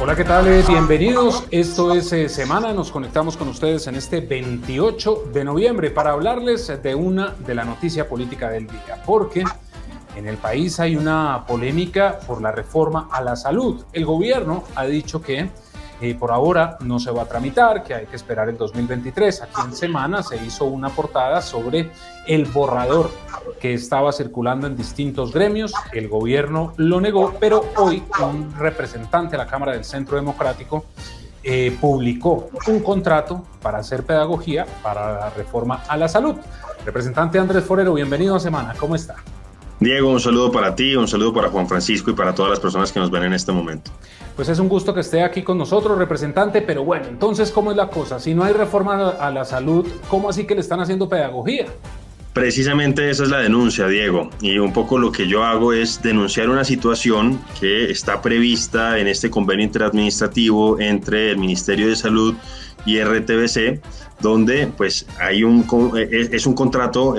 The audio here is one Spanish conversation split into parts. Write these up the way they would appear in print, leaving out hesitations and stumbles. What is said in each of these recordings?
Hola, ¿qué tal? Bienvenidos. Esto es Semana. Nos conectamos con ustedes en este 28 de noviembre para hablarles de la noticia política del día, porque en el país hay una polémica por la reforma a la salud. El gobierno ha dicho que por ahora no se va a tramitar, que hay que esperar el 2023. Aquí en Semana se hizo una portada sobre el borrador que estaba circulando en distintos gremios. El gobierno lo negó, pero hoy un representante de la Cámara del Centro Democrático publicó un contrato para hacer pedagogía para la reforma a la salud. Representante Andrés Forero, bienvenido a Semana. ¿Cómo está? Diego, un saludo para ti, un saludo para Juan Francisco y para todas las personas que nos ven en este momento. Pues es un gusto que esté aquí con nosotros, representante, pero bueno, entonces, ¿cómo es la cosa? Si no hay reforma a la salud, ¿cómo así que le están haciendo pedagogía? Precisamente esa es la denuncia, Diego, y un poco lo que yo hago es denunciar una situación que está prevista en este convenio interadministrativo entre el Ministerio de Salud y RTBC, donde pues hay un contrato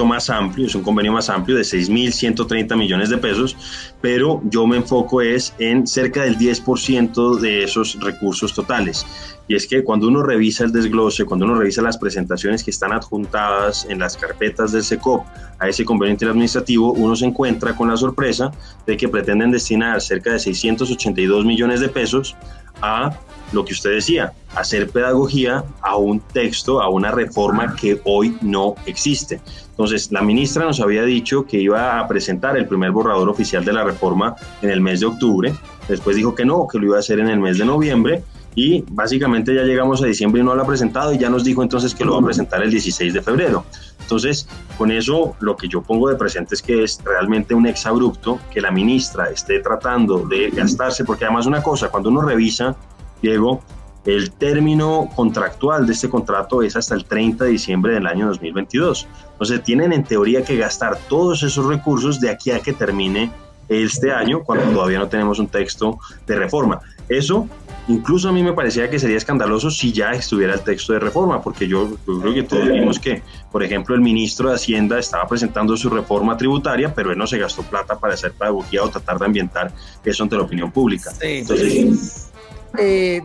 más amplio, es un convenio más amplio de 6.130 millones de pesos, pero yo me enfoco en cerca del 10% de esos recursos totales. Y es que cuando uno revisa el desglose, cuando uno revisa las presentaciones que están adjuntadas en las carpetas del SECOP a ese convenio interadministrativo, uno se encuentra con la sorpresa de que pretenden destinar cerca de 682 millones de pesos a lo que usted decía, hacer pedagogía a un texto, a una reforma que hoy no existe. Entonces, la ministra nos había dicho que iba a presentar el primer borrador oficial de la reforma en el mes de octubre, después dijo que no, que lo iba a hacer en el mes de noviembre, y básicamente ya llegamos a diciembre y no lo ha presentado, y ya nos dijo entonces que lo va a presentar el 16 de febrero. Entonces, con eso lo que yo pongo de presente es que es realmente un exabrupto que la ministra esté tratando de gastarse, porque además una cosa, cuando uno revisa, Diego, el término contractual de este contrato es hasta el 30 de diciembre del año 2022. Entonces tienen en teoría que gastar todos esos recursos de aquí a que termine este año, cuando todavía no tenemos un texto de reforma. Eso incluso a mí me parecía que sería escandaloso si ya estuviera el texto de reforma, porque yo creo que todos vimos que, por ejemplo, el ministro de Hacienda estaba presentando su reforma tributaria, pero él no se gastó plata para hacer pedagogía o tratar de ambientar eso ante la opinión pública. Sí. Entonces,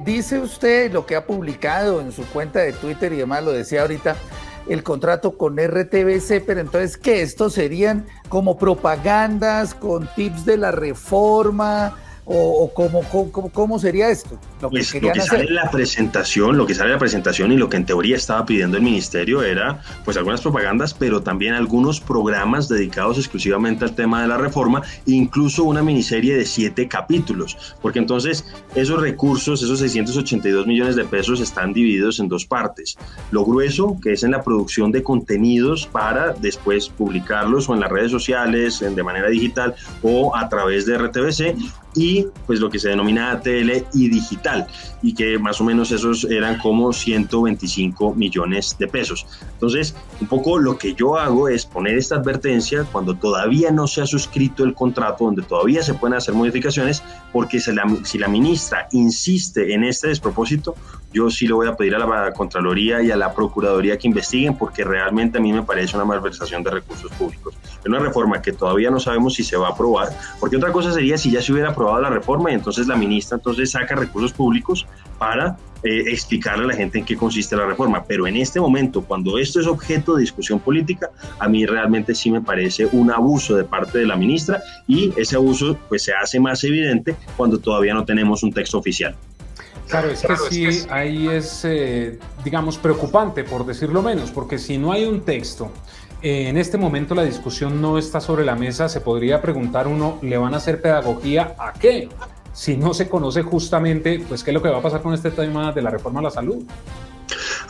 dice usted lo que ha publicado en su cuenta de Twitter y demás, lo decía ahorita, el contrato con RTBC, pero entonces, ¿qué? ¿Estos serían como propagandas con tips de la reforma? ¿O cómo sería esto? Lo que sale en la presentación, y lo que en teoría estaba pidiendo el ministerio era pues algunas propagandas, pero también algunos programas dedicados exclusivamente al tema de la reforma, incluso una miniserie de 7 capítulos, porque entonces esos recursos, esos 682 millones de pesos están divididos en 2 partes. Lo grueso, que es en la producción de contenidos para después publicarlos o en las redes sociales, de manera digital o a través de RTBC, y pues lo que se denomina ATL y digital, y que más o menos esos eran como 125 millones de pesos. Entonces, un poco lo que yo hago es poner esta advertencia cuando todavía no se ha suscrito el contrato, donde todavía se pueden hacer modificaciones, porque si la ministra insiste en este despropósito, yo sí le voy a pedir a la Contraloría y a la Procuraduría que investiguen, porque realmente a mí me parece una malversación de recursos públicos. Es una reforma que todavía no sabemos si se va a aprobar, porque otra cosa sería si ya se hubiera aprobado la reforma y entonces la ministra saca recursos públicos para explicarle a la gente en qué consiste la reforma. Pero en este momento, cuando esto es objeto de discusión política, a mí realmente sí me parece un abuso de parte de la ministra, y ese abuso pues se hace más evidente cuando todavía no tenemos un texto oficial. Claro, es que sí, ahí es, digamos, preocupante, por decirlo menos, porque si no hay un texto, en este momento la discusión no está sobre la mesa, se podría preguntar uno, ¿le van a hacer pedagogía a qué? Si no se conoce justamente, pues, qué es lo que va a pasar con este tema de la reforma a la salud.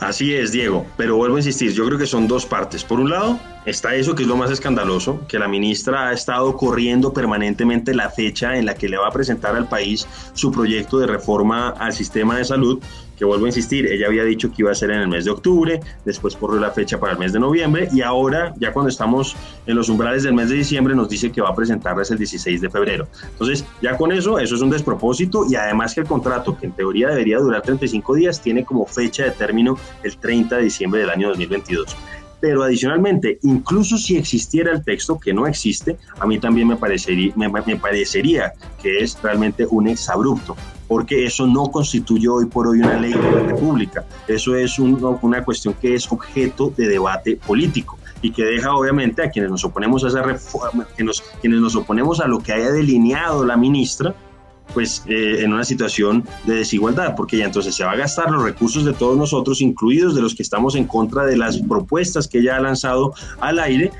Así es, Diego, pero vuelvo a insistir, yo creo que son 2 partes. Por un lado, está eso que es lo más escandaloso, que la ministra ha estado corriendo permanentemente la fecha en la que le va a presentar al país su proyecto de reforma al sistema de salud, que vuelvo a insistir, ella había dicho que iba a ser en el mes de octubre, después corrió la fecha para el mes de noviembre, y ahora, ya cuando estamos en los umbrales del mes de diciembre, nos dice que va a presentarlas el 16 de febrero. Entonces, ya con eso es un despropósito, y además que el contrato, que en teoría debería durar 35 días, tiene como fecha de término el 30 de diciembre del año 2022. Pero adicionalmente, incluso si existiera el texto, que no existe, a mí también me parecería que es realmente un exabrupto, porque eso no constituye hoy por hoy una ley de la República. Eso es una cuestión que es objeto de debate político y que deja obviamente a quienes nos oponemos a esa reforma, quienes nos oponemos a lo que haya delineado la ministra, pues en una situación de desigualdad, porque ya entonces se va a gastar los recursos de todos nosotros, incluidos de los que estamos en contra de las propuestas que ella ha lanzado al aire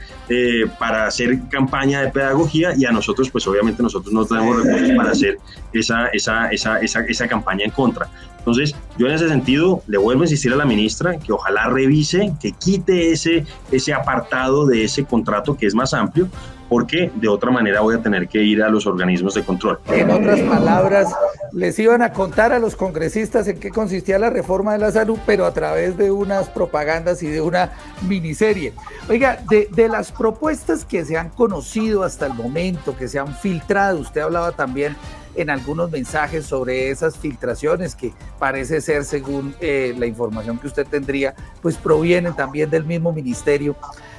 para hacer campaña de pedagogía, y a nosotros, pues obviamente nosotros no tenemos recursos para hacer esa campaña en contra. Entonces, yo en ese sentido le vuelvo a insistir a la ministra que ojalá revise, que quite ese apartado de ese contrato que es más amplio, porque de otra manera voy a tener que ir a los organismos de control. En otras palabras, les iban a contar a los congresistas en qué consistía la reforma de la salud, pero a través de unas propagandas y de una miniserie. Oiga, de las propuestas que se han conocido hasta el momento, que se han filtrado, usted hablaba también en algunos mensajes sobre esas filtraciones que parece ser, según la información que usted tendría, pues provienen también del mismo ministerio.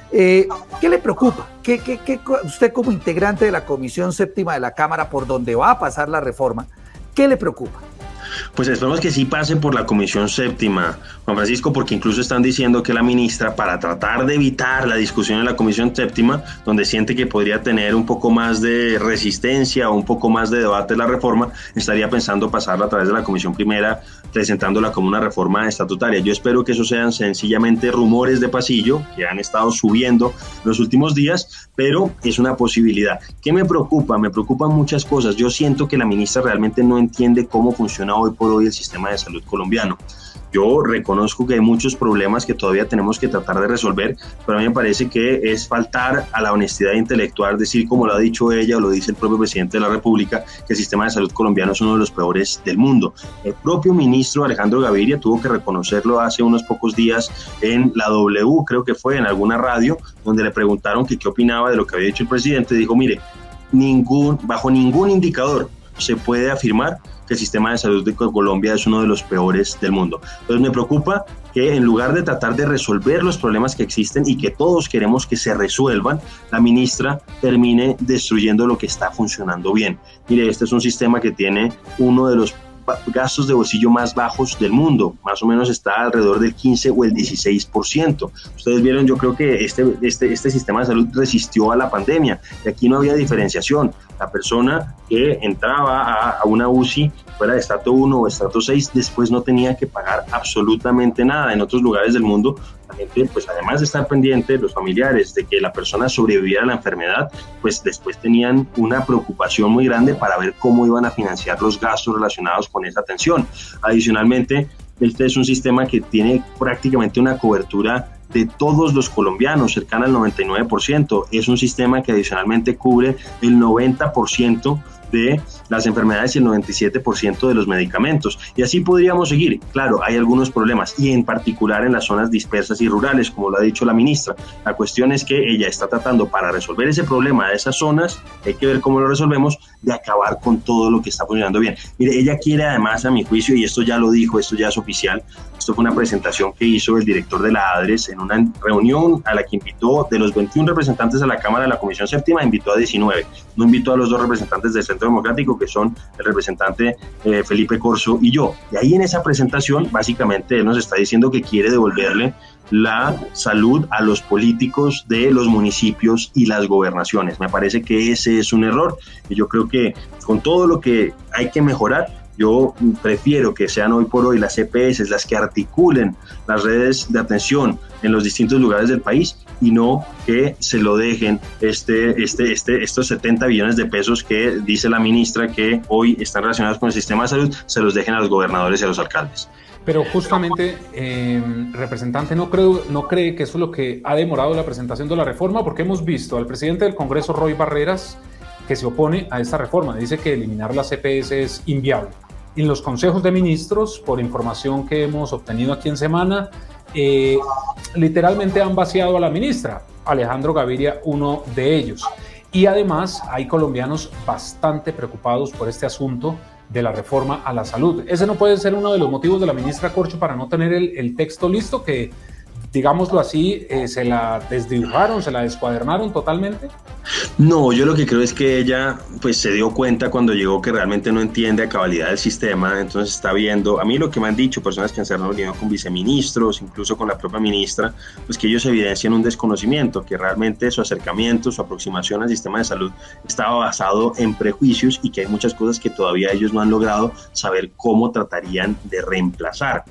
¿Qué le preocupa? ¿Qué usted como integrante de la Comisión Séptima de la Cámara, por donde va a pasar la reforma, qué le preocupa? Pues esperemos que sí pase por la Comisión Séptima, Juan Francisco, porque incluso están diciendo que la ministra, para tratar de evitar la discusión en la Comisión Séptima, donde siente que podría tener un poco más de resistencia o un poco más de debate de la reforma, estaría pensando pasarla a través de la Comisión Primera, presentándola como una reforma estatutaria. Yo espero que eso sean sencillamente rumores de pasillo que han estado subiendo los últimos días, pero es una posibilidad. ¿Qué me preocupa? Me preocupan muchas cosas. Yo siento que la ministra realmente no entiende cómo funciona hoy por hoy el sistema de salud colombiano. Yo reconozco que hay muchos problemas que todavía tenemos que tratar de resolver, pero a mí me parece que es faltar a la honestidad intelectual, decir, como lo ha dicho ella o lo dice el propio presidente de la República, que el sistema de salud colombiano es uno de los peores del mundo. El propio ministro Alejandro Gaviria tuvo que reconocerlo hace unos pocos días en la W, creo que fue en alguna radio, donde le preguntaron que qué opinaba de lo que había dicho el presidente. Dijo, mire, bajo ningún indicador se puede afirmar que el sistema de salud de Colombia es uno de los peores del mundo. Entonces me preocupa que en lugar de tratar de resolver los problemas que existen y que todos queremos que se resuelvan, la ministra termine destruyendo lo que está funcionando bien. Mire, este es un sistema que tiene uno de los gastos de bolsillo más bajos del mundo, más o menos está alrededor del 15 o el 16%. Ustedes vieron, yo creo que este sistema de salud resistió a la pandemia y aquí no había diferenciación. La persona que entraba a una UCI, fuera de estrato 1 o estrato 6, después no tenía que pagar absolutamente nada. En otros lugares del mundo, la gente, pues además de estar pendiente, los familiares, de que la persona sobreviviera a la enfermedad, pues después tenían una preocupación muy grande para ver cómo iban a financiar los gastos relacionados con esa atención. Adicionalmente, este es un sistema que tiene prácticamente una cobertura de todos los colombianos, cercana al 99%. Es un sistema que adicionalmente cubre el 90% de las enfermedades y el 97% de los medicamentos. Y así podríamos seguir. Claro, hay algunos problemas, y en particular en las zonas dispersas y rurales, como lo ha dicho la ministra. La cuestión es que ella está tratando, para resolver ese problema de esas zonas, hay que ver cómo lo resolvemos, de acabar con todo lo que está funcionando bien. Mire, ella quiere además, a mi juicio, y esto ya lo dijo, esto ya es oficial, esto fue una presentación que hizo el director de la ADRES en una reunión a la que invitó, de los 21 representantes de la Cámara de la Comisión Séptima, invitó a 19. No invitó a los 2 representantes del Centro Democrático, que son el representante Felipe Corso y yo. Y ahí en esa presentación, básicamente, él nos está diciendo que quiere devolverle la salud a los políticos de los municipios y las gobernaciones. Me parece que ese es un error, y yo creo que con todo lo que hay que mejorar, yo prefiero que sean hoy por hoy las EPS las que articulen las redes de atención en los distintos lugares del país, y no que se lo dejen estos 70 billones de pesos que dice la ministra que hoy están relacionados con el sistema de salud, se los dejen a los gobernadores y a los alcaldes. Pero justamente, representante, ¿no cree que eso es lo que ha demorado la presentación de la reforma? Porque hemos visto al presidente del Congreso, Roy Barreras, que se opone a esta reforma. Dice que eliminar las EPS es inviable. Y en los consejos de ministros, por información que hemos obtenido aquí en Semana, literalmente han vaciado a la ministra, Alejandro Gaviria, uno de ellos. Y además hay colombianos bastante preocupados por este asunto de la reforma a la salud. Ese no puede ser uno de los motivos de la ministra Corcho para no tener el texto listo, que digámoslo así, se la desdibujaron, se la descuadernaron totalmente? No, yo lo que creo es que ella pues se dio cuenta cuando llegó que realmente no entiende a cabalidad el sistema, entonces está viendo, a mí lo que me han dicho personas que se han reunido con viceministros, incluso con la propia ministra, pues que ellos evidencian un desconocimiento, que realmente su acercamiento, su aproximación al sistema de salud estaba basado en prejuicios y que hay muchas cosas que todavía ellos no han logrado saber cómo tratarían de reemplazar.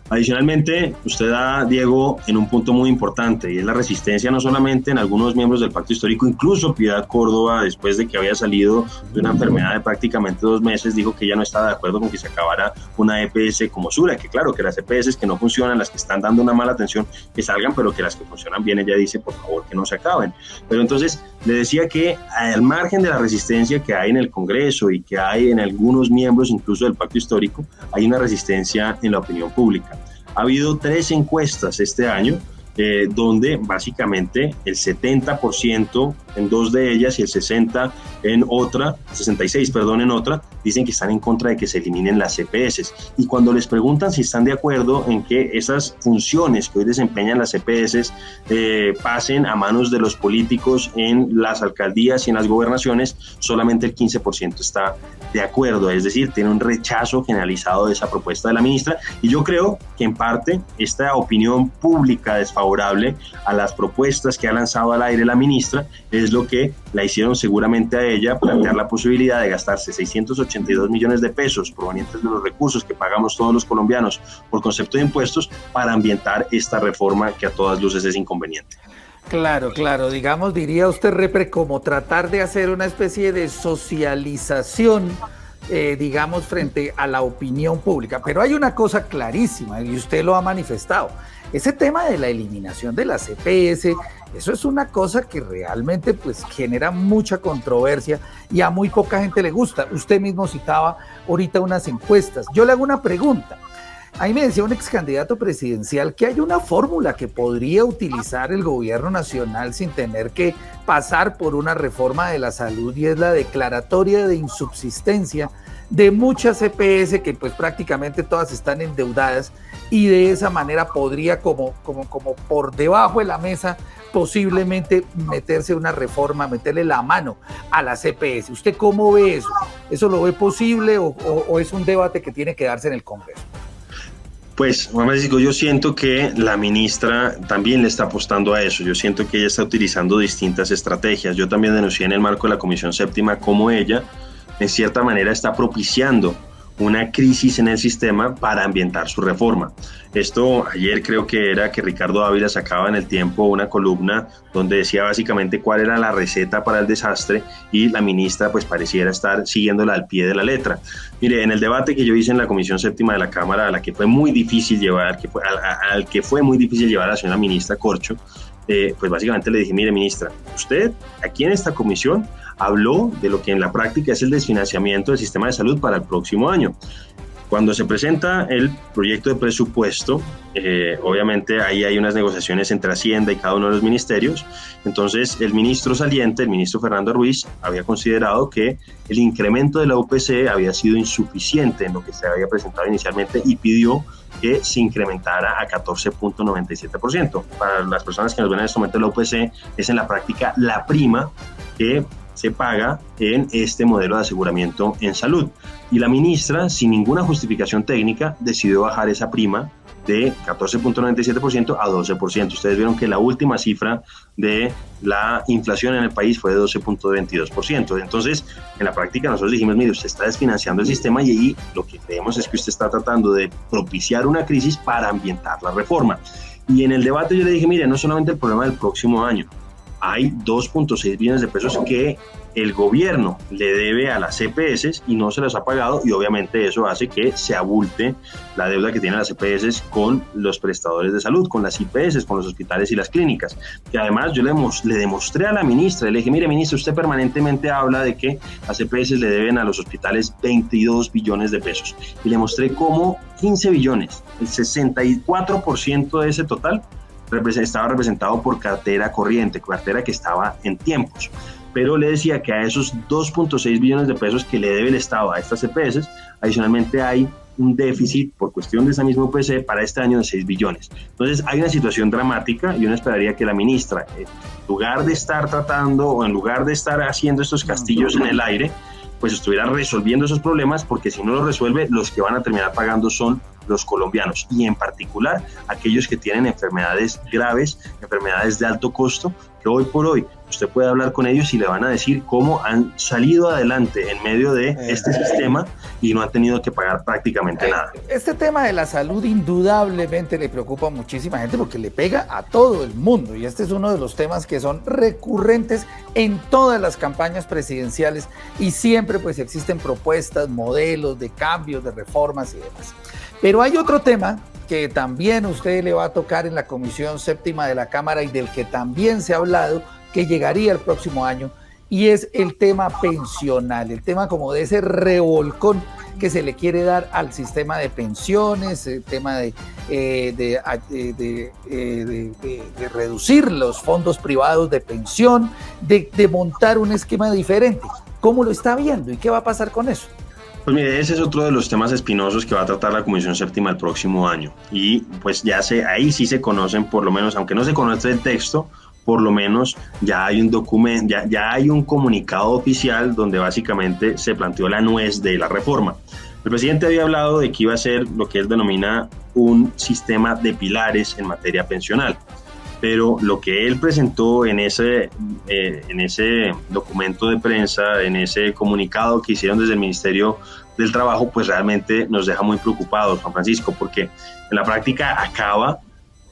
Adicionalmente, usted da, Diego, en un punto muy importante, y es la resistencia no solamente en algunos miembros del pacto histórico, incluso Piedad Córdoba, después de que había salido de una enfermedad de prácticamente 2 meses, dijo que ya no estaba de acuerdo con que se acabara una EPS como Sura, que claro, que las EPS que no funcionan, las que están dando una mala atención, que salgan, pero que las que funcionan bien, ella dice, por favor, que no se acaben. Pero entonces, le decía que al margen de la resistencia que hay en el Congreso y que hay en algunos miembros incluso del pacto histórico, hay una resistencia en la opinión pública. Ha habido 3 encuestas este año donde básicamente el 70% en 2 de ellas y el 66% en otra, dicen que están en contra de que se eliminen las EPS. Y cuando les preguntan si están de acuerdo en que esas funciones que hoy desempeñan las EPS pasen a manos de los políticos en las alcaldías y en las gobernaciones, solamente el 15% está de acuerdo, es decir, tiene un rechazo generalizado de esa propuesta de la ministra, y yo creo que en parte esta opinión pública desfavorable a las propuestas que ha lanzado al aire la ministra es lo que la hicieron seguramente a ella plantear la posibilidad de gastarse 682 millones de pesos provenientes de los recursos que pagamos todos los colombianos por concepto de impuestos para ambientar esta reforma que a todas luces es inconveniente. Claro, digamos, diría usted, Repre, como tratar de hacer una especie de socialización, digamos, frente a la opinión pública. Pero hay una cosa clarísima, y usted lo ha manifestado, ese tema de la eliminación de las EPS, eso es una cosa que realmente pues genera mucha controversia y a muy poca gente le gusta. Usted mismo citaba ahorita unas encuestas. Yo le hago una pregunta. Ahí me decía un ex candidato presidencial que hay una fórmula que podría utilizar el gobierno nacional sin tener que pasar por una reforma de la salud, y es la declaratoria de insubsistencia de muchas EPS que pues prácticamente todas están endeudadas, y de esa manera podría como por debajo de la mesa posiblemente meterse una reforma, meterle la mano a las EPS. ¿Usted cómo ve eso? ¿Eso lo ve posible o es un debate que tiene que darse en el Congreso? Pues, Juan Francisco, yo siento que la ministra también le está apostando a eso. Yo siento que ella está utilizando distintas estrategias. Yo también denuncié en el marco de la Comisión Séptima cómo ella, en cierta manera, está propiciando una crisis en el sistema para ambientar su reforma. Esto ayer creo que era que Ricardo Ávila sacaba en El Tiempo una columna donde decía básicamente cuál era la receta para el desastre, y la ministra pues pareciera estar siguiéndola al pie de la letra. Mire, en el debate que yo hice en la Comisión Séptima de la Cámara, a la que fue muy difícil llevar, al que fue muy difícil llevar a la señora ministra Corcho, pues básicamente le dije, mire ministra, usted aquí en esta comisión habló de lo que en la práctica es el desfinanciamiento del sistema de salud para el próximo año. Cuando se presenta el proyecto de presupuesto, obviamente ahí hay unas negociaciones entre Hacienda y cada uno de los ministerios. Entonces el ministro saliente, el ministro Fernando Ruiz, había considerado que el incremento de la UPC había sido insuficiente en lo que se había presentado inicialmente, y pidió que se incrementara a 14.97%. Para las personas que nos ven en este momento, la UPC es en la práctica la prima que se paga en este modelo de aseguramiento en salud. Y la ministra, sin ninguna justificación técnica, decidió bajar esa prima de 14.97% a 12%. Ustedes vieron que la última cifra de la inflación en el país fue de 12.22%. Entonces, en la práctica nosotros dijimos, mire, usted está desfinanciando el sistema, y ahí lo que creemos es que usted está tratando de propiciar una crisis para ambientar la reforma. Y en el debate yo le dije, mire, no solamente el problema del próximo año, hay 2.6 billones de pesos que el gobierno le debe a las EPS y no se los ha pagado, y obviamente eso hace que se abulte la deuda que tienen las EPS con los prestadores de salud, con las IPS, con los hospitales y las clínicas. Y además yo le demostré a la ministra, le dije, mire ministra, usted permanentemente habla de que las EPS le deben a los hospitales 22 billones de pesos, y le mostré cómo 15 billones, el 64% de ese total, estaba representado por cartera corriente, cartera que estaba en tiempos. Pero le decía que a esos 2.6 billones de pesos que le debe el Estado a estas EPS, adicionalmente hay un déficit por cuestión de esa misma UPC para este año de 6 billones. Entonces hay una situación dramática y uno esperaría que la ministra, en lugar de estar tratando o en lugar de estar haciendo estos castillos en el aire, pues estuviera resolviendo esos problemas, porque si no los resuelve, los que van a terminar pagando son los colombianos, y en particular aquellos que tienen enfermedades graves, enfermedades de alto costo, que hoy por hoy usted puede hablar con ellos y le van a decir cómo han salido adelante en medio de este sistema y no han tenido que pagar prácticamente nada. Este tema de la salud indudablemente le preocupa a muchísima gente porque le pega a todo el mundo, y este es uno de los temas que son recurrentes en todas las campañas presidenciales, y siempre pues existen propuestas, modelos de cambios, de reformas y demás. Pero hay otro tema que también usted le va a tocar en la Comisión Séptima de la Cámara y del que también se ha hablado, que llegaría el próximo año, y es el tema pensional, el tema como de ese revolcón que se le quiere dar al sistema de pensiones, el tema de reducir los fondos privados de pensión, de montar un esquema diferente. ¿Cómo lo está viendo y qué va a pasar con eso? Pues mire, ese es otro de los temas espinosos que va a tratar la Comisión Séptima el próximo año, y pues ahí sí se conocen, por lo menos, aunque no se conoce el texto, por lo menos ya hay un documento, ya hay un comunicado oficial donde básicamente se planteó la nuez de la reforma. El presidente había hablado de que iba a ser lo que él denomina un sistema de pilares en materia pensional, pero lo que él presentó en ese documento de prensa, en ese comunicado que hicieron desde el Ministerio del Trabajo, pues realmente nos deja muy preocupados, Juan Francisco, porque en la práctica acaba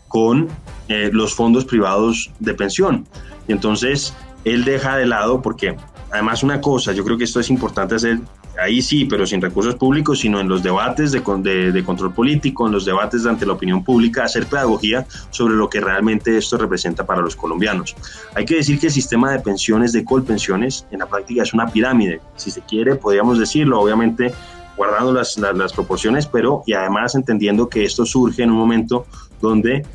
con los fondos privados de pensión. Y entonces él deja de lado, porque además una cosa, yo creo que esto es importante hacer, ahí sí, pero sin recursos públicos, sino en los debates de control político, en los debates ante la opinión pública, hacer pedagogía sobre lo que realmente esto representa para los colombianos. Hay que decir que el sistema de pensiones, de Colpensiones, en la práctica es una pirámide, si se quiere, podríamos decirlo, obviamente guardando las proporciones, pero y además entendiendo que esto surge en un momento donde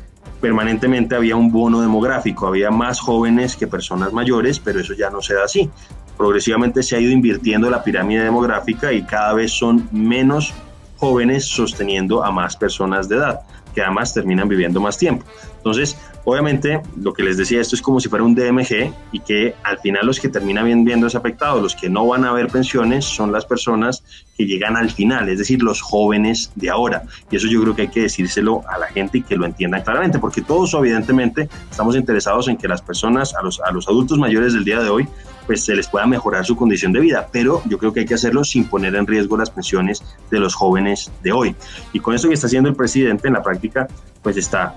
permanentemente había un bono demográfico, había más jóvenes que personas mayores, pero eso ya no se da así. Progresivamente se ha ido invirtiendo la pirámide demográfica y cada vez son menos jóvenes sosteniendo a más personas de edad, que además terminan viviendo más tiempo. Entonces, obviamente, lo que les decía, esto es como si fuera un DMG, y que al final los que terminan viéndose afectados, los que no van a ver pensiones, son las personas que llegan al final, es decir, los jóvenes de ahora. Y eso yo creo que hay que decírselo a la gente y que lo entiendan claramente, porque todos evidentemente estamos interesados en que las personas, a los adultos mayores del día de hoy, pues se les pueda mejorar su condición de vida, pero yo creo que hay que hacerlo sin poner en riesgo las pensiones de los jóvenes de hoy. Y con esto que está haciendo el presidente en la práctica, pues está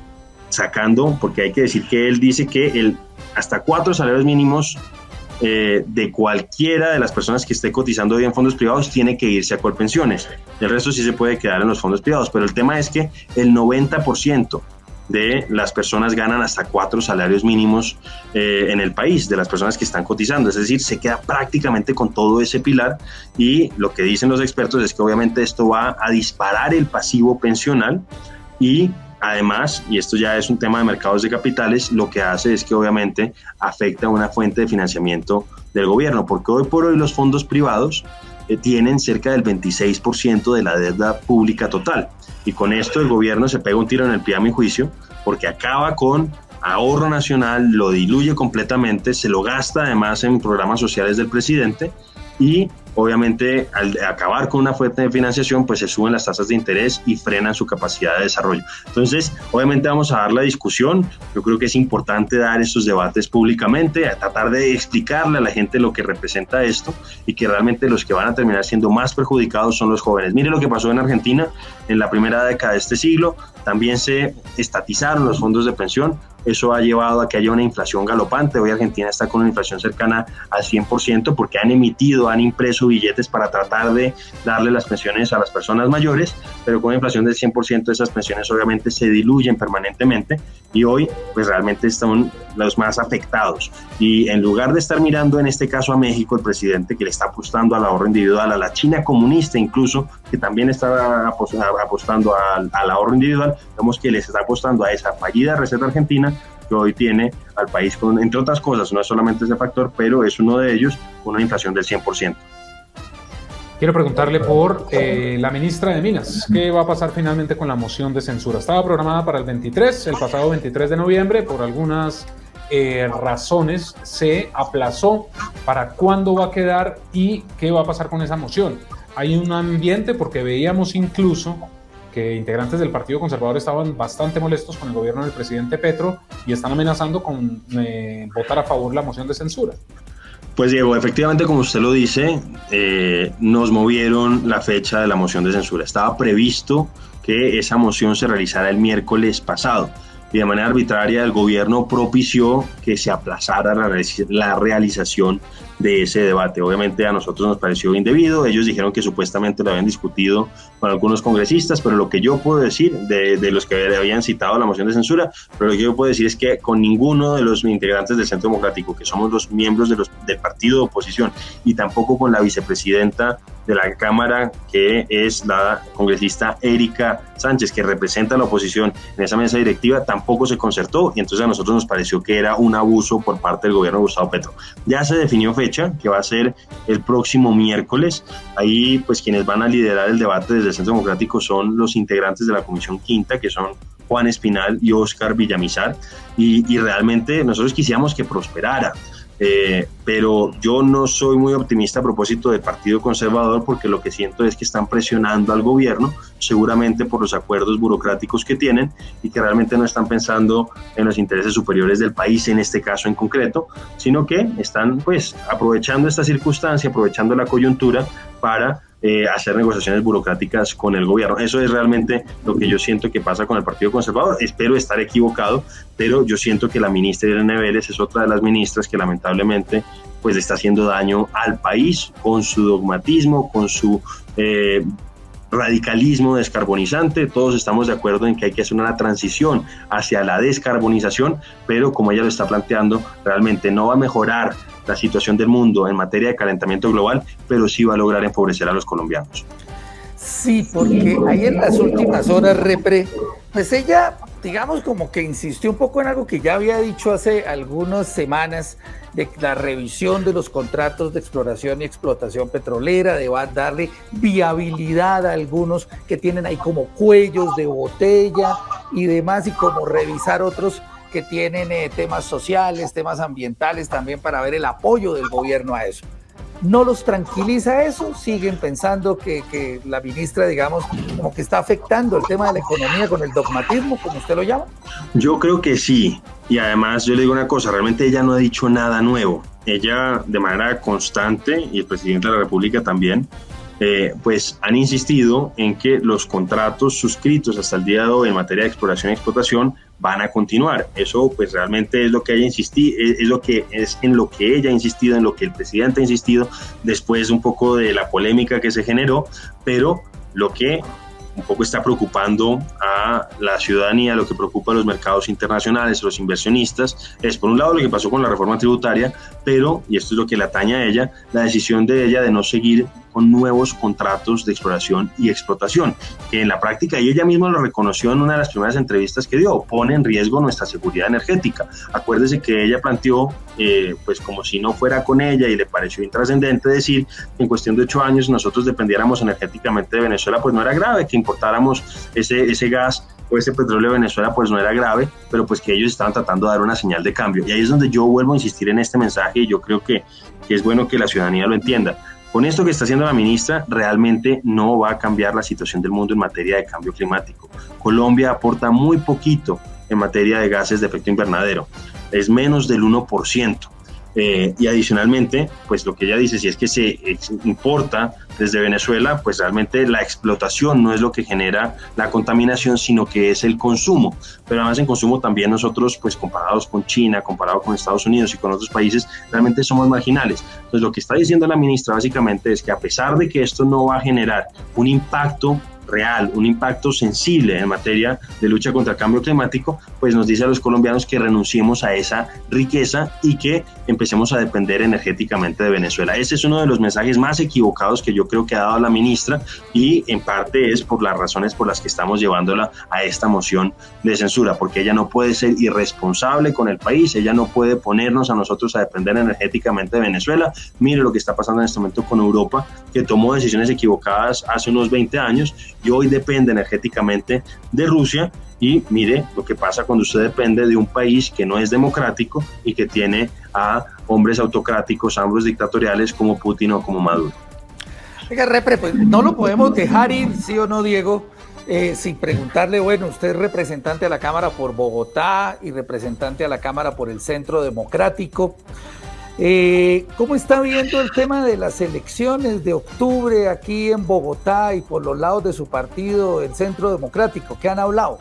sacando, porque hay que decir que él dice que hasta 4 salarios mínimos de cualquiera de las personas que esté cotizando hoy en fondos privados tiene que irse a Colpensiones. El resto sí se puede quedar en los fondos privados, pero el tema es que el 90% de las personas ganan hasta 4 salarios mínimos en el país, de las personas que están cotizando, es decir, se queda prácticamente con todo ese pilar, y lo que dicen los expertos es que obviamente esto va a disparar el pasivo pensional, y además, y esto ya es un tema de mercados de capitales, lo que hace es que obviamente afecta a una fuente de financiamiento del gobierno, porque hoy por hoy los fondos privados tienen cerca del 26% de la deuda pública total, y con esto el gobierno se pega un tiro en el pie, a mi juicio, porque acaba con ahorro nacional, lo diluye completamente, se lo gasta además en programas sociales del presidente, y obviamente al acabar con una fuente de financiación, pues se suben las tasas de interés y frenan su capacidad de desarrollo. Entonces, obviamente vamos a dar la discusión. Yo creo que es importante dar estos debates públicamente, a tratar de explicarle a la gente lo que representa esto, y que realmente los que van a terminar siendo más perjudicados son los jóvenes. Mire lo que pasó en Argentina en la primera década de este siglo. También se estatizaron los fondos de pensión. Eso ha llevado a que haya una inflación galopante. Hoy Argentina está con una inflación cercana al 100% porque han impreso billetes para tratar de darle las pensiones a las personas mayores, pero con una inflación del 100% esas pensiones obviamente se diluyen permanentemente, y hoy pues realmente están los más afectados. Y en lugar de estar mirando en este caso a México, el presidente, que le está apostando al ahorro individual, a la China comunista incluso, que también está apostando al ahorro individual, vemos que les está apostando a esa fallida receta argentina que hoy tiene al país con, entre otras cosas, no es solamente ese factor, pero es uno de ellos, una inflación del 100%. Quiero preguntarle por la ministra de Minas. ¿Qué va a pasar finalmente con la moción de censura? Estaba programada para el pasado 23 de noviembre, por algunas razones se aplazó. ¿Para cuándo va a quedar y qué va a pasar con esa moción? Hay un ambiente, porque veíamos incluso que integrantes del Partido Conservador estaban bastante molestos con el gobierno del presidente Petro y están amenazando con votar a favor la moción de censura. Pues Diego, efectivamente, como usted lo dice, nos movieron la fecha de la moción de censura. Estaba previsto que esa moción se realizara el miércoles pasado y de manera arbitraria el gobierno propició que se aplazara la realización de ese debate. Obviamente a nosotros nos pareció indebido. Ellos dijeron que supuestamente lo habían discutido con algunos congresistas, pero lo que yo puedo decir de los que habían citado la moción de censura, pero lo que yo puedo decir es que con ninguno de los integrantes del Centro Democrático, que somos los miembros del partido de oposición, y tampoco con la vicepresidenta de la Cámara, que es la congresista Erika Sánchez, que representa a la oposición en esa mesa directiva, tampoco se concertó, y entonces a nosotros nos pareció que era un abuso por parte del gobierno de Gustavo Petro. Ya se definió fecha, que va a ser el próximo miércoles. Ahí pues quienes van a liderar el debate desde el Centro Democrático son los integrantes de la Comisión Quinta, que son Juan Espinal y Óscar Villamizar, y realmente nosotros quisiéramos que prosperara. Pero yo no soy muy optimista a propósito del Partido Conservador, porque lo que siento es que están presionando al gobierno, seguramente por los acuerdos burocráticos que tienen, y que realmente no están pensando en los intereses superiores del país en este caso en concreto, sino que están pues aprovechando esta circunstancia, aprovechando la coyuntura para hacer negociaciones burocráticas con el gobierno. Eso es realmente lo que yo siento que pasa con el Partido Conservador. Espero estar equivocado, pero yo siento que la ministra Irene Vélez es otra de las ministras que lamentablemente pues le está haciendo daño al país con su dogmatismo, con su radicalismo descarbonizante. Todos estamos de acuerdo en que hay que hacer una transición hacia la descarbonización, pero como ella lo está planteando, realmente no va a mejorar la situación del mundo en materia de calentamiento global, pero sí va a lograr empobrecer a los colombianos. Sí, porque ahí en las últimas horas, Repre, pues ella, digamos, como que insistió un poco en algo que ya había dicho hace algunas semanas, de la revisión de los contratos de exploración y explotación petrolera, de darle viabilidad a algunos que tienen ahí como cuellos de botella y demás, y como revisar otros que tienen temas sociales, temas ambientales también, para ver el apoyo del gobierno a eso. ¿No los tranquiliza eso? ¿Siguen pensando que la ministra, digamos, como que está afectando el tema de la economía con el dogmatismo, como usted lo llama? Yo creo que sí, y además yo le digo una cosa, realmente ella no ha dicho nada nuevo. Ella de manera constante, y el presidente de la República también, pues han insistido en que los contratos suscritos hasta el día de hoy en materia de exploración y explotación van a continuar. Eso pues realmente es lo que ella es en lo que ella ha insistido, en lo que el presidente ha insistido, después un poco de la polémica que se generó, pero lo que un poco está preocupando a la ciudadanía, lo que preocupa a los mercados internacionales, a los inversionistas, es por un lado lo que pasó con la reforma tributaria, pero, y esto es lo que le atañe a ella, la decisión de ella de no seguir con nuevos contratos de exploración y explotación, que en la práctica, y ella misma lo reconoció en una de las primeras entrevistas que dio, pone en riesgo nuestra seguridad energética. Acuérdese que ella planteó, pues como si no fuera con ella, y le pareció intrascendente decir que en cuestión de 8 años nosotros dependiéramos energéticamente de Venezuela, pues no era grave, que importáramos ese gas o ese petróleo de Venezuela, pues no era grave, pero pues que ellos estaban tratando de dar una señal de cambio. Y ahí es donde yo vuelvo a insistir en este mensaje, y yo creo que es bueno que la ciudadanía lo entienda. Con esto que está haciendo la ministra, realmente no va a cambiar la situación del mundo en materia de cambio climático. Colombia aporta muy poquito en materia de gases de efecto invernadero, es menos del 1%. Y adicionalmente, pues lo que ella dice, si es que se importa desde Venezuela, pues realmente la explotación no es lo que genera la contaminación, sino que es el consumo. Pero además en consumo también nosotros, pues comparados con China, comparado con Estados Unidos y con otros países, realmente somos marginales. Entonces lo que está diciendo la ministra básicamente es que a pesar de que esto no va a generar un impacto real, un impacto sensible en materia de lucha contra el cambio climático, pues nos dice a los colombianos que renunciemos a esa riqueza y que empecemos a depender energéticamente de Venezuela. Ese es uno de los mensajes más equivocados que yo creo que ha dado la ministra, y en parte es por las razones por las que estamos llevándola a esta moción de censura, porque ella no puede ser irresponsable con el país, ella no puede ponernos a nosotros a depender energéticamente de Venezuela. Mire lo que está pasando en este momento con Europa, que tomó decisiones equivocadas hace unos 20 años y hoy depende energéticamente de Rusia. Y mire lo que pasa cuando usted depende de un país que no es democrático y que tiene a hombres autocráticos, hombres dictatoriales como Putin o como Maduro. Oiga, Repre, pues no lo podemos dejar ir, ¿sí o no, Diego? Sin preguntarle, bueno, usted es representante a la Cámara por Bogotá y representante a la Cámara por el Centro Democrático. ¿Cómo está viendo el tema de las elecciones de octubre aquí en Bogotá y por los lados de su partido, el Centro Democrático? ¿Qué han hablado?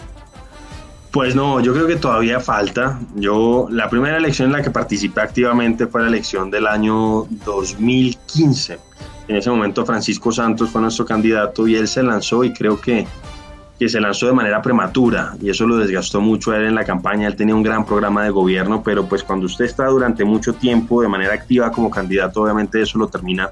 Pues no, yo creo que todavía falta. La primera elección en la que participé activamente fue la elección del año 2015. En ese momento Francisco Santos fue nuestro candidato y él se lanzó, y creo que se lanzó de manera prematura, y eso lo desgastó mucho a él en la campaña. Él tenía un gran programa de gobierno, pero pues cuando usted está durante mucho tiempo de manera activa como candidato, obviamente eso lo termina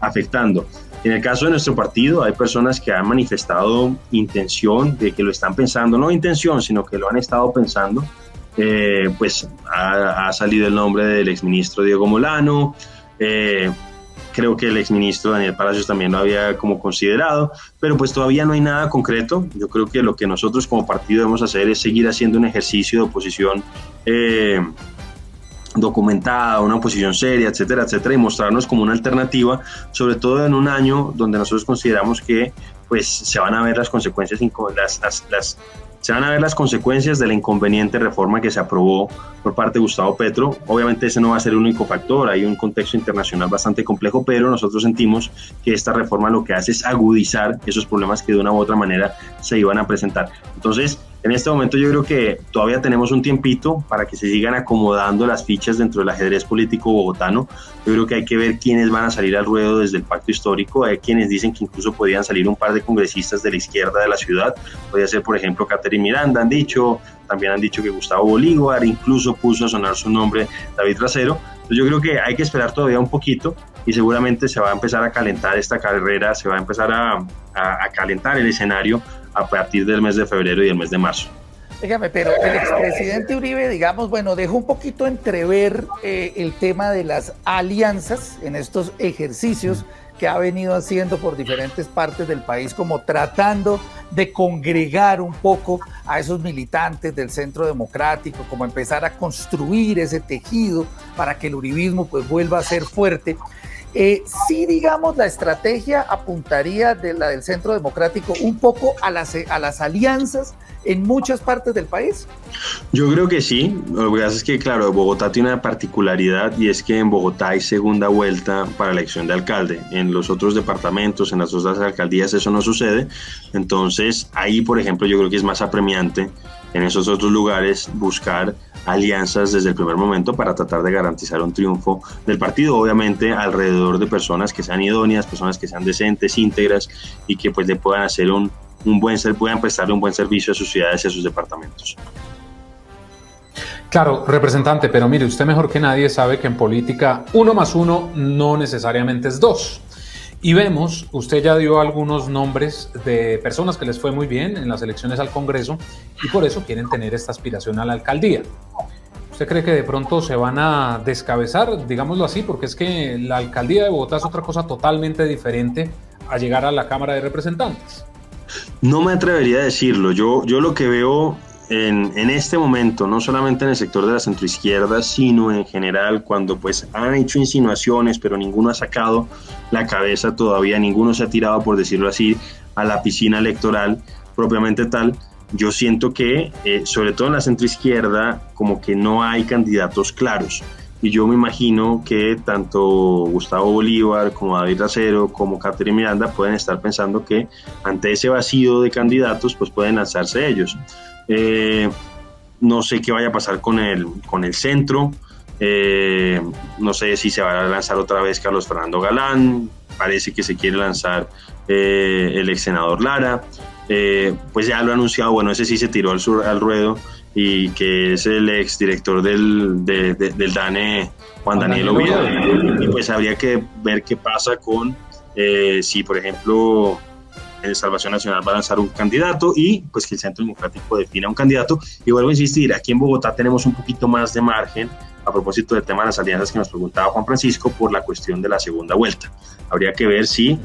afectando. En el caso de nuestro partido hay personas que han manifestado intención de que lo están pensando, no intención, sino que lo han estado pensando. Pues ha salido el nombre del exministro Diego Molano, creo que el exministro Daniel Palacios también lo había como considerado, pero pues todavía no hay nada concreto. Yo creo que lo que nosotros como partido debemos hacer es seguir haciendo un ejercicio de oposición documentada, una oposición seria, etcétera, etcétera, y mostrarnos como una alternativa, sobre todo en un año donde nosotros consideramos que pues se van a ver las consecuencias, se van a ver las consecuencias de la inconveniente reforma que se aprobó por parte de Gustavo Petro. Obviamente ese no va a ser el único factor, hay un contexto internacional bastante complejo, pero nosotros sentimos que esta reforma lo que hace es agudizar esos problemas que de una u otra manera se iban a presentar. Entonces, en este momento yo creo que todavía tenemos un tiempito para que se sigan acomodando las fichas dentro del ajedrez político bogotano. Yo creo que hay que ver quiénes van a salir al ruedo desde el pacto histórico. Hay quienes dicen que incluso podrían salir un par de congresistas de la izquierda de la ciudad. Podría ser, por ejemplo, Catherine Miranda, también han dicho que Gustavo Bolívar, incluso puso a sonar su nombre David Racero. Entonces yo creo que hay que esperar todavía un poquito y seguramente se va a empezar a calentar esta carrera, se va a empezar a calentar el escenario a partir del mes de febrero y el mes de marzo. Dígame, pero el expresidente Uribe, digamos, bueno, dejó un poquito entrever el tema de las alianzas en estos ejercicios que ha venido haciendo por diferentes partes del país, como tratando de congregar un poco a esos militantes del Centro Democrático, como empezar a construir ese tejido para que el uribismo pues vuelva a ser fuerte. Sí, digamos, la estrategia apuntaría de la del Centro Democrático un poco a las alianzas en muchas partes del país. Yo creo que sí. Lo que pasa es que, claro, Bogotá tiene una particularidad, y es que en Bogotá hay segunda vuelta para elección de alcalde. En los otros departamentos, en las otras alcaldías, eso no sucede. Entonces, ahí, por ejemplo, yo creo que es más apremiante en esos otros lugares buscar alianzas desde el primer momento para tratar de garantizar un triunfo del partido, obviamente alrededor de personas que sean idóneas, personas que sean decentes, íntegras, y que pues le puedan hacer puedan prestarle un buen servicio a sus ciudades y a sus departamentos. Claro, representante, pero mire, usted mejor que nadie sabe que en política 1 más 1 no necesariamente es 2. Y vemos, usted ya dio algunos nombres de personas que les fue muy bien en las elecciones al Congreso y por eso quieren tener esta aspiración a la alcaldía. ¿Usted cree que de pronto se van a descabezar, digámoslo así? Porque es que la alcaldía de Bogotá es otra cosa totalmente diferente a llegar a la Cámara de Representantes. No me atrevería a decirlo. Yo lo que veo en este momento, no solamente en el sector de la centroizquierda, sino en general, cuando pues han hecho insinuaciones, pero ninguno ha sacado la cabeza todavía, ninguno se ha tirado, por decirlo así, a la piscina electoral propiamente tal. Yo siento que, sobre todo en la centroizquierda, como que no hay candidatos claros. Y yo me imagino que tanto Gustavo Bolívar como David Racero como Catherine Miranda pueden estar pensando que ante ese vacío de candidatos pues pueden lanzarse ellos. No sé qué vaya a pasar con el centro, no sé si se va a lanzar otra vez Carlos Fernando Galán, parece que se quiere lanzar el ex senador Lara, pues ya lo ha anunciado, bueno, ese sí se tiró al ruedo, y que es el ex director del DANE, Juan Daniel Oviedo, y pues habría que ver qué pasa con si, por ejemplo, Salvación Nacional va a lanzar un candidato y pues que el Centro Democrático defina un candidato. Y vuelvo a insistir, aquí en Bogotá tenemos un poquito más de margen a propósito del tema de las alianzas que nos preguntaba Juan Francisco por la cuestión de la segunda vuelta. Habría que ver si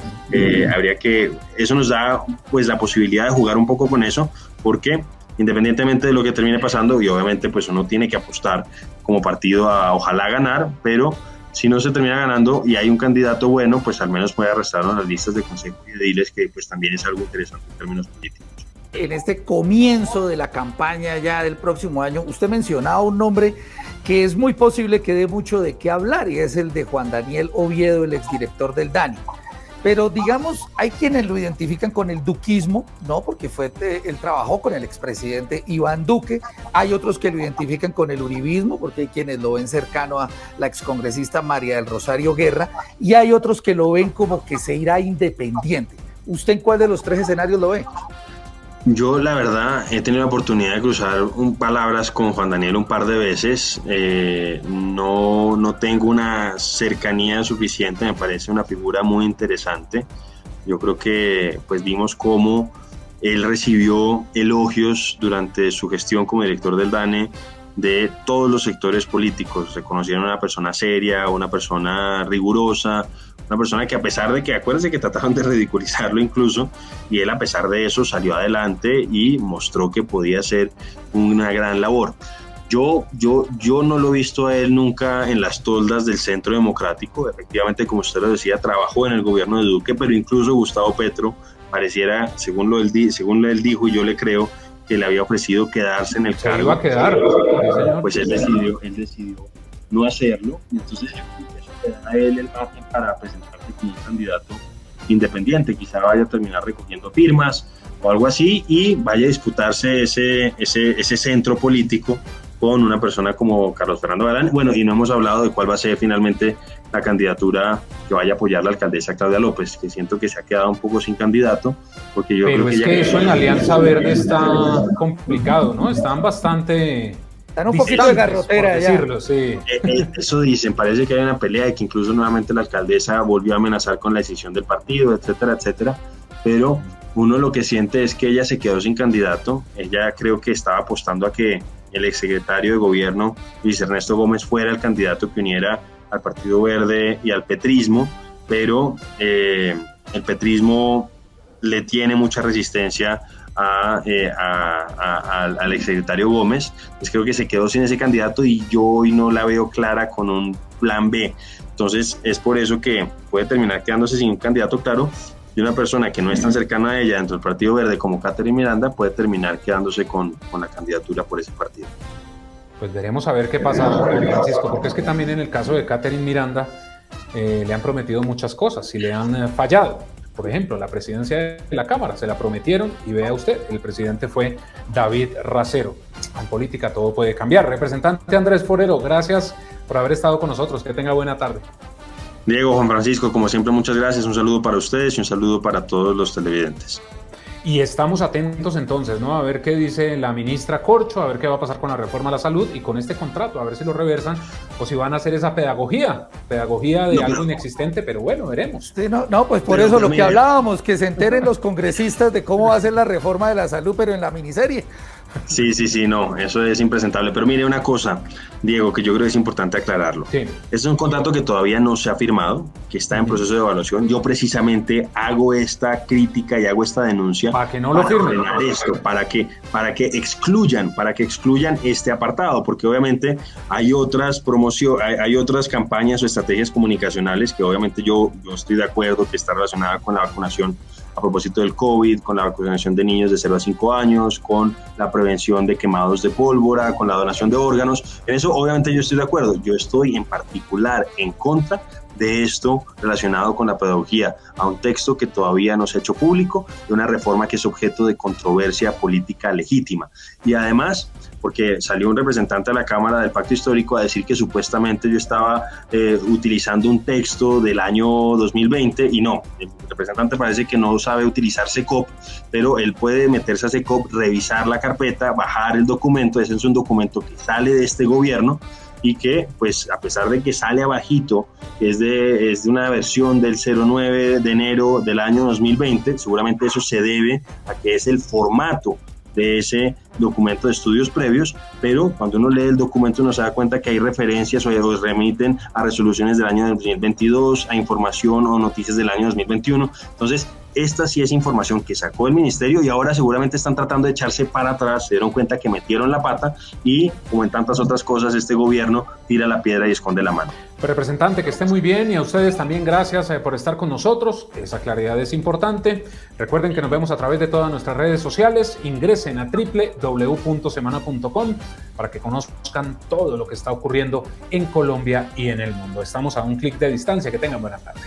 eso nos da pues la posibilidad de jugar un poco con eso, porque independientemente de lo que termine pasando, y obviamente pues uno tiene que apostar como partido a ojalá ganar, pero si no se termina ganando y hay un candidato bueno, pues al menos puede arrastrarlo en las listas de consejo y ediles, que pues también es algo interesante en términos políticos. En este comienzo de la campaña ya del próximo año, usted mencionaba un nombre que es muy posible que dé mucho de qué hablar, y es el de Juan Daniel Oviedo, el exdirector del DANE. Pero digamos, hay quienes lo identifican con el duquismo, ¿no? Porque él trabajó con el expresidente Iván Duque. Hay otros que lo identifican con el uribismo, porque hay quienes lo ven cercano a la excongresista María del Rosario Guerra, y hay otros que lo ven como que se irá independiente. ¿Usted en cuál de los tres escenarios lo ve? Yo, la verdad, he tenido la oportunidad de cruzar palabras con Juan Daniel un par de veces. No tengo una cercanía suficiente, me parece una figura muy interesante. Yo creo que pues vimos cómo él recibió elogios durante su gestión como director del DANE de todos los sectores políticos. Reconocieron a una persona seria, una persona rigurosa, una persona que, a pesar de que, acuérdense que trataron de ridiculizarlo incluso, y él a pesar de eso salió adelante y mostró que podía hacer una gran labor. Yo no lo he visto a él nunca en las toldas del Centro Democrático. Efectivamente, como usted lo decía, trabajó en el gobierno de Duque, pero incluso Gustavo Petro pareciera, según él dijo, y yo le creo, que le había ofrecido quedarse en el cargo. Se iba a quedar. Pues él decidió no hacerlo, y entonces a él el margen para presentarse como un candidato independiente. Quizá vaya a terminar recogiendo firmas o algo así y vaya a disputarse ese centro político con una persona como Carlos Fernando Galán. Bueno, y no hemos hablado de cuál va a ser finalmente la candidatura que vaya a apoyar la alcaldesa Claudia López, que siento que se ha quedado un poco sin candidato, porque yo creo que eso en la Alianza Verde está complicado, ¿no? Están un poquito de garrotera ya. Decirlo, sí. Eso dicen, parece que hay una pelea y que incluso nuevamente la alcaldesa volvió a amenazar con la decisión del partido, etcétera, etcétera, pero uno lo que siente es que ella se quedó sin candidato. Ella creo que estaba apostando a que el exsecretario de gobierno, Luis Ernesto Gómez, fuera el candidato que uniera al Partido Verde y al petrismo, pero el petrismo le tiene mucha resistencia al exsecretario Gómez. Pues creo que se quedó sin ese candidato y yo hoy no la veo clara con un plan B. Entonces es por eso que puede terminar quedándose sin un candidato claro, y una persona que no es tan cercana a ella dentro del Partido Verde como Catherine Miranda puede terminar quedándose con la candidatura por ese partido. Pues veremos a ver qué pasa, Francisco, porque es que también en el caso de Catherine Miranda le han prometido muchas cosas y le han fallado. Por ejemplo, la presidencia de la Cámara, se la prometieron y vea usted, el presidente fue David Racero. En política todo puede cambiar. Representante Andrés Forero, gracias por haber estado con nosotros. Que tenga buena tarde. Diego, Juan Francisco, como siempre, muchas gracias. Un saludo para ustedes y un saludo para todos los televidentes. Y estamos atentos entonces, ¿no? A ver qué dice la ministra Corcho, a ver qué va a pasar con la reforma a la salud y con este contrato, a ver si lo reversan o si van a hacer esa pedagogía de algo inexistente, pero bueno, veremos. Sí, pues por eso lo que hablábamos, que se enteren los congresistas de cómo va a ser la reforma de la salud, pero en la miniserie. Sí, no, eso es impresentable. Pero mire una cosa, Diego, que yo creo que es importante aclararlo. Sí. Este es un contrato que todavía no se ha firmado, que está en proceso de evaluación. Yo precisamente hago esta crítica y hago esta denuncia para que no lo firmen. Para que excluyan este apartado, porque obviamente hay otras hay otras campañas o estrategias comunicacionales que obviamente yo estoy de acuerdo que está relacionada con la vacunación a propósito del COVID, con la vacunación de niños de 0 a 5 años, con la prevención de quemados de pólvora, con la donación de órganos. En eso obviamente yo estoy de acuerdo. Yo estoy en particular en contra de esto relacionado con la pedagogía a un texto que todavía no se ha hecho público, de una reforma que es objeto de controversia política legítima. Y además, porque salió un representante de la Cámara del Pacto Histórico a decir que supuestamente yo estaba utilizando un texto del año 2020 y no, el representante parece que no sabe utilizar SECOP, pero él puede meterse a SECOP, revisar la carpeta, bajar el documento. Ese es un documento que sale de este gobierno y que, pues, a pesar de que sale abajito, es de una versión del 09 de enero del año 2020, seguramente eso se debe a que es el formato de ese documento de estudios previos, pero cuando uno lee el documento uno se da cuenta que hay referencias o remiten a resoluciones del año 2022, a información o noticias del año 2021. Entonces, esta sí es información que sacó el ministerio y ahora seguramente están tratando de echarse para atrás, se dieron cuenta que metieron la pata y, como en tantas otras cosas, este gobierno tira la piedra y esconde la mano. Representante, que esté muy bien, y a ustedes también gracias por estar con nosotros. Esa claridad es importante. Recuerden que nos vemos a través de todas nuestras redes sociales. Ingresen a www.semana.com para que conozcan todo lo que está ocurriendo en Colombia y en el mundo. Estamos a un clic de distancia. Que tengan buena tarde.